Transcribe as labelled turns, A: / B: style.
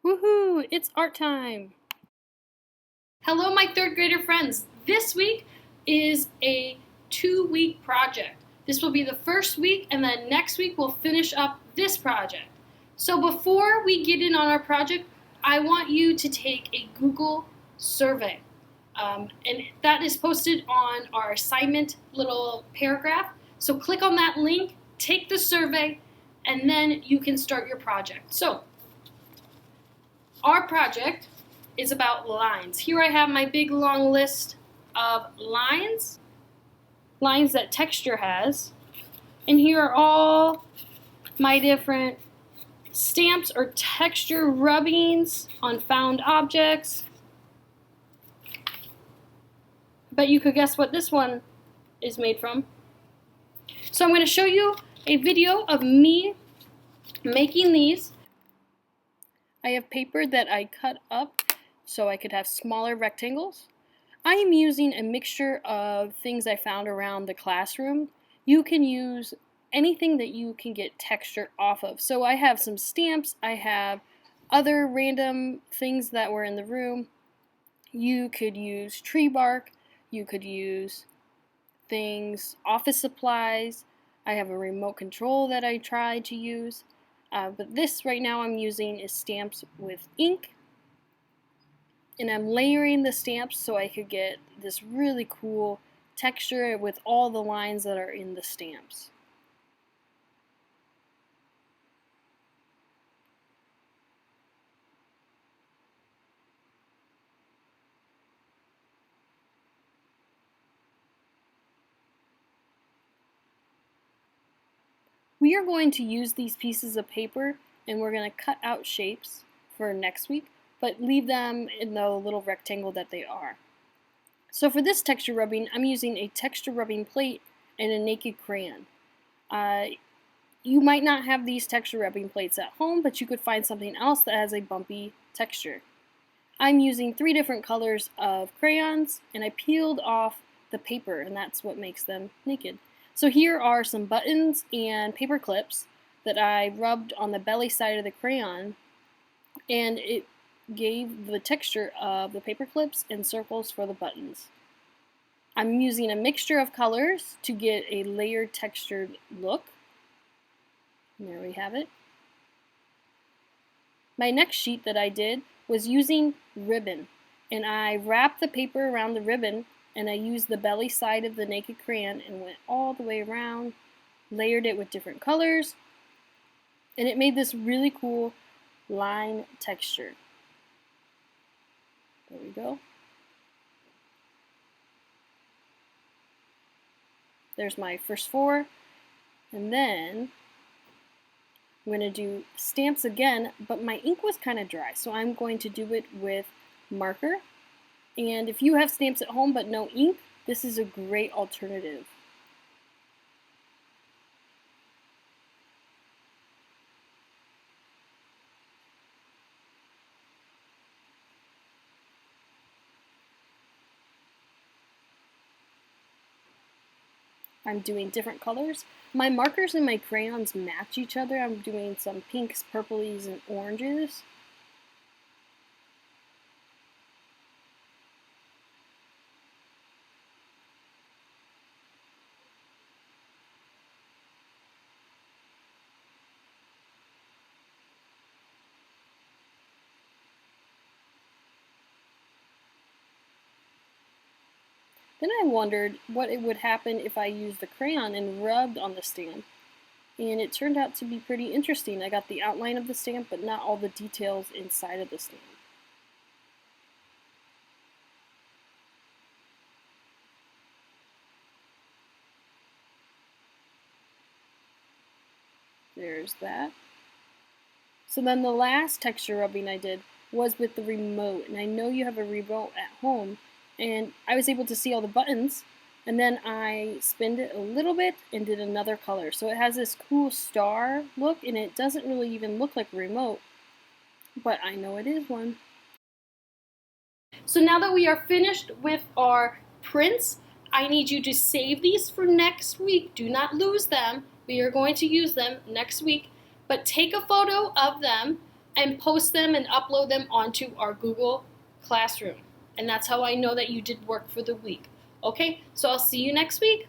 A: Woohoo! It's art time! Hello, my third grader friends. This week is a 2-week project. This will be the first week, and then next week we'll finish up this project. So before we get in on our project, I want you to take a Google survey. And that is posted on our assignment little paragraph. So click on that link, take the survey, and then you can start your project. So our project is about lines. Here I have my big long list of lines that Texture has. And here are all my different stamps or texture rubbings on found objects. Bet you could guess what this one is made from. So I'm going to show you a video of me making these. I have paper that I cut up so I could have smaller rectangles. I am using a mixture of things I found around the classroom. You can use anything that you can get texture off of. So I have some stamps, I have other random things that were in the room. You could use tree bark, you could use things, office supplies. I have a remote control that I tried to use. But this right now I'm using is stamps with ink. And I'm layering the stamps so I could get this really cool texture with all the lines that are in the stamps. We are going to use these pieces of paper and we're going to cut out shapes for next week, but leave them in the little rectangle that they are. So for this texture rubbing, I'm using a texture rubbing plate and a naked crayon. You might not have these texture rubbing plates at home, but you could find something else that has a bumpy texture. I'm using 3 different colors of crayons, and I peeled off the paper, and that's what makes them naked. So here are some buttons and paper clips that I rubbed on the belly side of the crayon, and it gave the texture of the paper clips and circles for the buttons. I'm using a mixture of colors to get a layered textured look. And there we have it. My next sheet that I did was using ribbon, and I wrapped the paper around the ribbon and I used the belly side of the naked crayon and went all the way around, layered it with different colors, and it made this really cool line texture. There we go. There's my first 4, and then I'm going to do stamps again, but my ink was kind of dry, so I'm going to do it with marker. And if you have stamps at home but no ink, this is a great alternative. I'm doing different colors. My markers and my crayons match each other. I'm doing some pinks, purplies, and oranges. Then I wondered what it would happen if I used the crayon and rubbed on the stamp. And it turned out to be pretty interesting. I got the outline of the stamp, but not all the details inside of the stamp. There's that. So then the last texture rubbing I did was with the remote. And I know you have a remote at home. And I was able to see all the buttons, and then I spinned it a little bit and did another color. So it has this cool star look, and it doesn't really even look like a remote, but I know it is one. So now that we are finished with our prints, I need you to save these for next week. Do not lose them. We are going to use them next week, but take a photo of them, and post them and upload them onto our Google Classroom. And that's how I know that you did work for the week. Okay, so I'll see you next week.